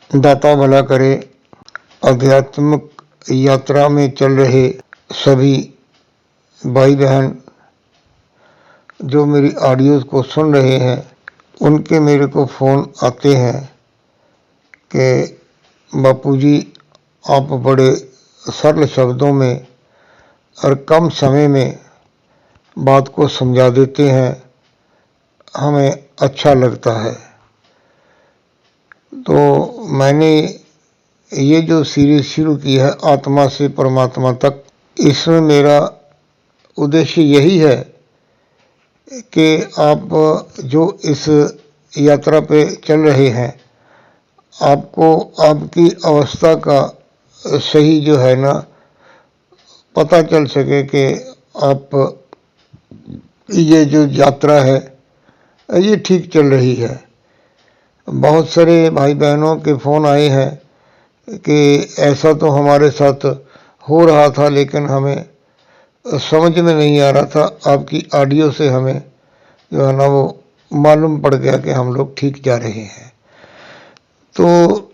दाता भला करे। आध्यात्मिक यात्रा में चल रहे सभी भाई बहन जो मेरी ऑडियोज़ को सुन रहे हैं, उनके मेरे को फ़ोन आते हैं कि बापूजी आप बड़े सरल शब्दों में और कम समय में बात को समझा देते हैं, हमें अच्छा लगता है। तो मैंने ये जो सीरीज़ शुरू की है आत्मा से परमात्मा तक, इसमें मेरा उद्देश्य यही है कि आप जो इस यात्रा पे चल रहे हैं, आपको आपकी अवस्था का सही जो है ना पता चल सके कि आप ये जो यात्रा है ये ठीक चल रही है। बहुत सारे भाई बहनों के फ़ोन आए हैं कि ऐसा तो हमारे साथ हो रहा था लेकिन हमें समझ में नहीं आ रहा था, आपकी ऑडियो से हमें जो है ना वो मालूम पड़ गया कि हम लोग ठीक जा रहे हैं। तो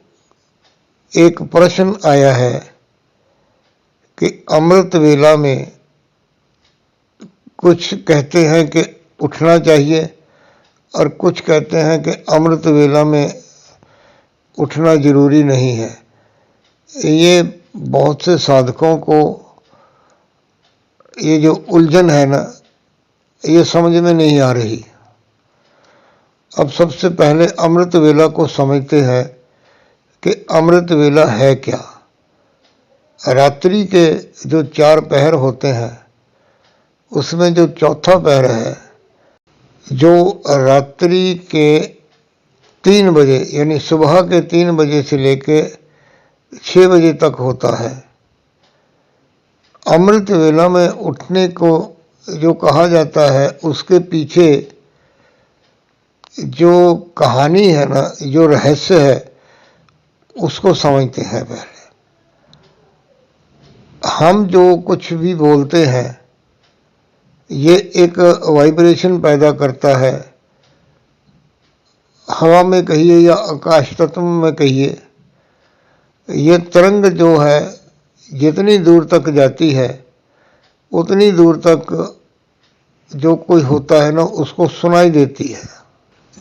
एक प्रश्न आया है कि अमृत वेला में कुछ कहते हैं कि उठना चाहिए और कुछ कहते हैं कि अमृत वेला में उठना ज़रूरी नहीं है। ये बहुत से साधकों को ये जो उलझन है ना ये समझ में नहीं आ रही। अब सबसे पहले अमृत वेला को समझते हैं कि अमृत वेला है क्या। रात्रि के जो 4 पहर होते हैं उसमें जो चौथा पहर है जो रात्रि के 3 बजे यानी सुबह के 3 बजे से लेके 6 बजे तक होता है। अमृत वेला में उठने को जो कहा जाता है उसके पीछे जो कहानी है ना, जो रहस्य है, उसको समझते हैं। पहले हम जो कुछ भी बोलते हैं ये एक वाइब्रेशन पैदा करता है, हवा में कहिए या आकाश तत्व में कहिए। ये तरंग जो है जितनी दूर तक जाती है उतनी दूर तक जो कोई होता है ना उसको सुनाई देती है।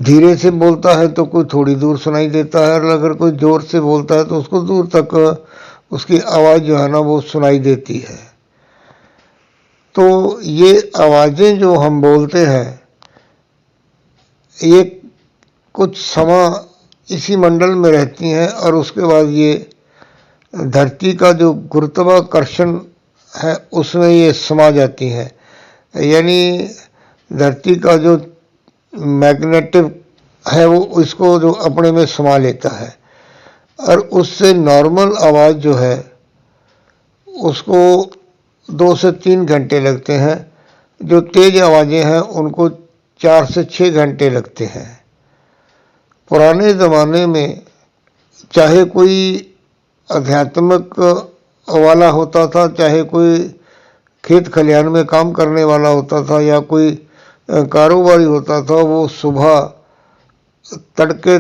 धीरे से बोलता है तो कोई थोड़ी दूर सुनाई देता है, और अगर कोई ज़ोर से बोलता है तो उसको दूर तक उसकी आवाज़ जो है ना वो सुनाई देती है। तो ये आवाज़ें जो हम बोलते हैं ये कुछ समय इसी मंडल में रहती हैं और उसके बाद ये धरती का जो गुरुत्वाकर्षण है उसमें ये समा जाती हैं। यानी धरती का जो मैग्नेटिक है वो इसको जो अपने में समा लेता है, और उससे नॉर्मल आवाज़ जो है उसको 2 से 3 घंटे लगते हैं। जो तेज़ आवाज़ें हैं उनको 4 से 6 घंटे लगते हैं। पुराने ज़माने में चाहे कोई आध्यात्मिक वाला होता था, चाहे कोई खेत खलिहान में काम करने वाला होता था, या कोई कारोबारी होता था, वो सुबह तड़के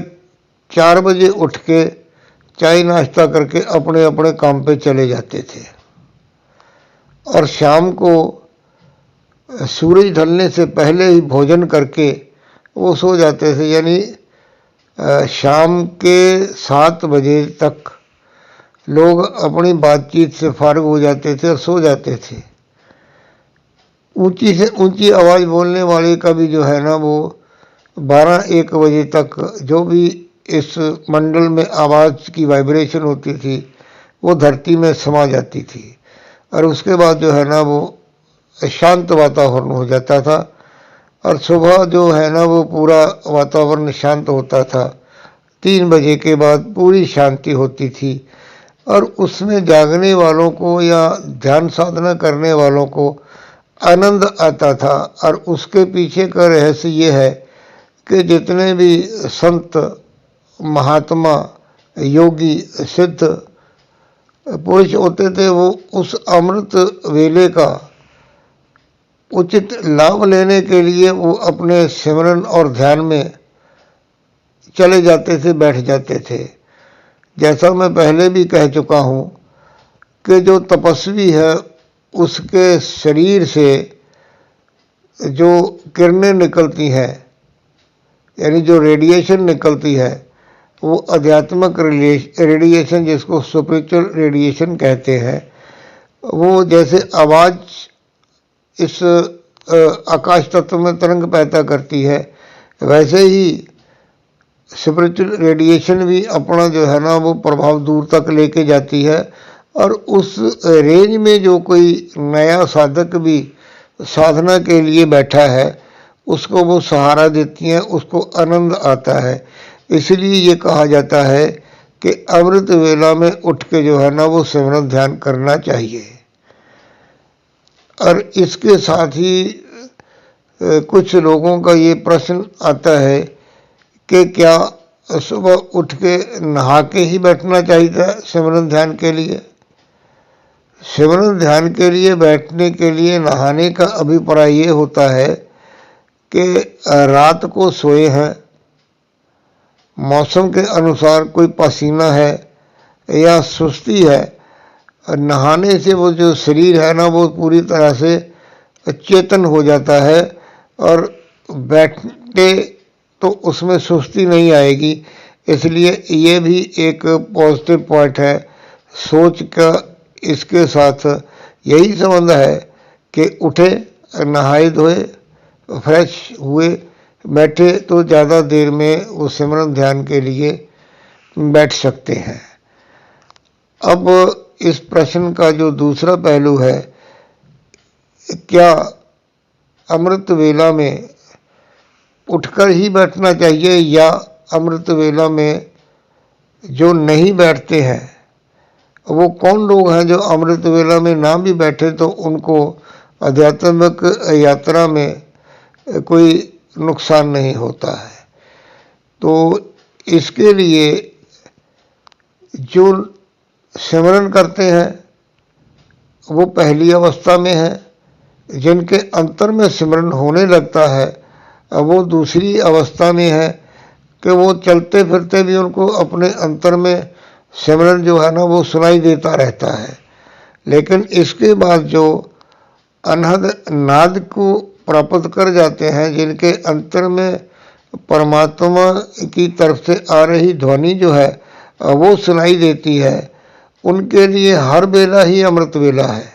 4 बजे उठ के चाय नाश्ता करके अपने अपने काम पे चले जाते थे, और शाम को सूरज ढलने से पहले ही भोजन करके वो सो जाते थे। यानी शाम के 7 बजे तक लोग अपनी बातचीत से फारिग हो जाते थे और सो जाते थे। ऊंची से ऊंची आवाज़ बोलने वाले का भी जो है ना वो 12-1 बजे तक जो भी इस मंडल में आवाज़ की वाइब्रेशन होती थी वो धरती में समा जाती थी, और उसके बाद जो है ना वो शांत वातावरण हो जाता था, और सुबह जो है ना वो पूरा वातावरण शांत होता था। 3 बजे के बाद पूरी शांति होती थी, और उसमें जागने वालों को या ध्यान साधना करने वालों को आनंद आता था। और उसके पीछे का रहस्य ये है कि जितने भी संत, महात्मा, योगी, सिद्ध पुरुष होते थे वो उस अमृत वेले का उचित लाभ लेने के लिए वो अपने सिमरन और ध्यान में चले जाते थे, बैठ जाते थे। जैसा मैं पहले भी कह चुका हूँ कि जो तपस्वी है उसके शरीर से जो किरणें निकलती हैं, यानी जो रेडिएशन निकलती है, वो आध्यात्मिक रेडिएशन, जिसको स्पिरिचुअल रेडिएशन कहते हैं, वो जैसे आवाज़ इस आकाश तत्व में तरंग पैदा करती है, वैसे ही स्पिरिचुअल रेडिएशन भी अपना जो है ना वो प्रभाव दूर तक लेके जाती है। और उस रेंज में जो कोई नया साधक भी साधना के लिए बैठा है उसको वो सहारा देती हैं, उसको आनंद आता है। इसलिए ये कहा जाता है कि अमृत वेला में उठ के जो है ना वो सिमरन ध्यान करना चाहिए। और इसके साथ ही कुछ लोगों का ये प्रश्न आता है कि क्या सुबह उठ के नहा के ही बैठना चाहिए सिमरन ध्यान के लिए। सिमरन ध्यान के लिए बैठने के लिए नहाने का अभिप्राय ये होता है कि रात को सोए हैं, मौसम के अनुसार कोई पसीना है या सुस्ती है, नहाने से वो जो शरीर है ना वो पूरी तरह से चेतन हो जाता है और बैठते तो उसमें सुस्ती नहीं आएगी। इसलिए ये भी एक पॉजिटिव पॉइंट है। सोच का इसके साथ यही संबंध है कि उठे, नहाए धोए, फ्रेश हुए, बैठे तो ज़्यादा देर में वो सिमरन ध्यान के लिए बैठ सकते हैं। अब इस प्रश्न का जो दूसरा पहलू है, क्या अमृत वेला में उठकर ही बैठना चाहिए या अमृत वेला में जो नहीं बैठते हैं, वो कौन लोग हैं जो अमृत वेला में ना भी बैठे तो उनको आध्यात्मिक यात्रा में कोई नुकसान नहीं होता है। तो इसके लिए जो सिमरन करते हैं वो पहली अवस्था में है, जिनके अंतर में सिमरन होने लगता है वो दूसरी अवस्था में है कि वो चलते फिरते भी उनको अपने अंतर में सिमरन जो है ना वो सुनाई देता रहता है। लेकिन इसके बाद जो अनहद नाद को प्राप्त कर जाते हैं, जिनके अंतर में परमात्मा की तरफ से आ रही ध्वनि जो है वो सुनाई देती है, उनके लिए हर वेला ही अमृत वेला है।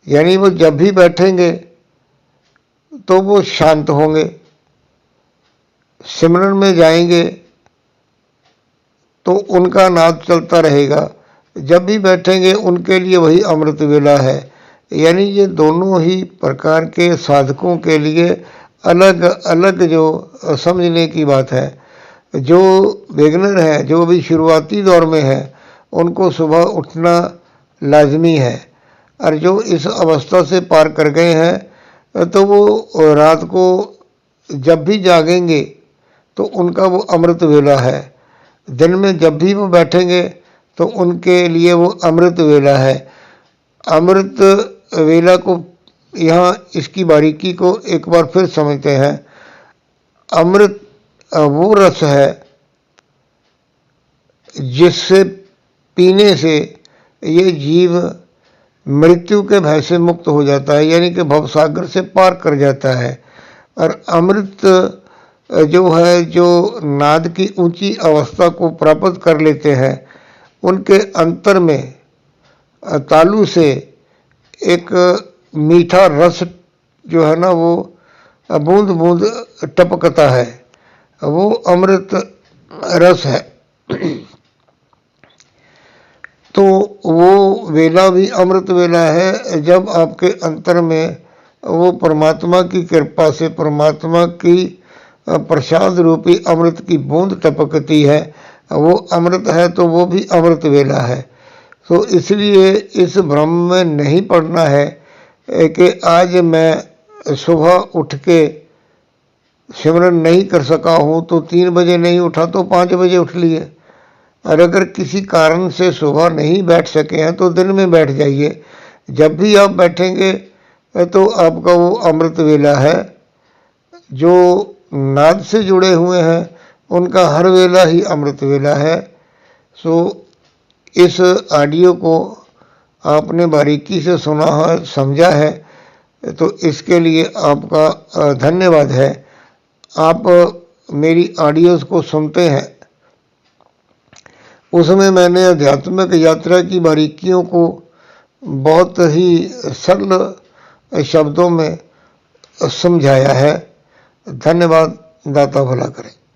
यानी वो जब भी बैठेंगे तो वो शांत होंगे, सिमरन में जाएंगे तो उनका नाद चलता रहेगा, जब भी बैठेंगे उनके लिए वही अमृत वेला है। यानी ये दोनों ही प्रकार के साधकों के लिए अलग अलग जो समझने की बात है। जो बिगनर है, जो अभी शुरुआती दौर में है, उनको सुबह उठना लाजमी है, और जो इस अवस्था से पार कर गए हैं तो वो रात को जब भी जागेंगे तो उनका वो अमृत वेला है। दिन में जब भी वो बैठेंगे तो उनके लिए वो अमृत वेला है। अमृत वेला को यहाँ इसकी बारीकी को एक बार फिर समझते हैं। अमृत वो रस है जिससे पीने से ये जीव मृत्यु के भय से मुक्त हो जाता है, यानी कि भवसागर से पार कर जाता है। और अमृत जो है, जो नाद की ऊंची अवस्था को प्राप्त कर लेते हैं, उनके अंतर में तालु से एक मीठा रस जो है ना वो बूंद बूंद टपकता है, वो अमृत रस है। तो वो वेला भी अमृत वेला है जब आपके अंतर में वो परमात्मा की कृपा से, परमात्मा की प्रसाद रूपी अमृत की बूंद टपकती है, वो अमृत है तो वो भी अमृत वेला है। तो इसलिए इस भ्रम में नहीं पड़ना है कि आज मैं सुबह उठ के सिमरन नहीं कर सका हूँ तो 3 बजे नहीं उठा तो 5 बजे उठ लिए। और अगर किसी कारण से सुबह नहीं बैठ सके हैं तो दिन में बैठ जाइए। जब भी आप बैठेंगे तो आपका वो अमृत वेला है। जो नाद से जुड़े हुए हैं उनका हर वेला ही अमृत वेला है। सो इस ऑडियो को आपने बारीकी से सुना है, समझा है, तो इसके लिए आपका धन्यवाद है। आप मेरी ऑडियोज़ को सुनते हैं, उसमें मैंने आध्यात्मिक यात्रा की बारीकियों को बहुत ही सरल शब्दों में समझाया है। धन्यवाद। दाता भला करे।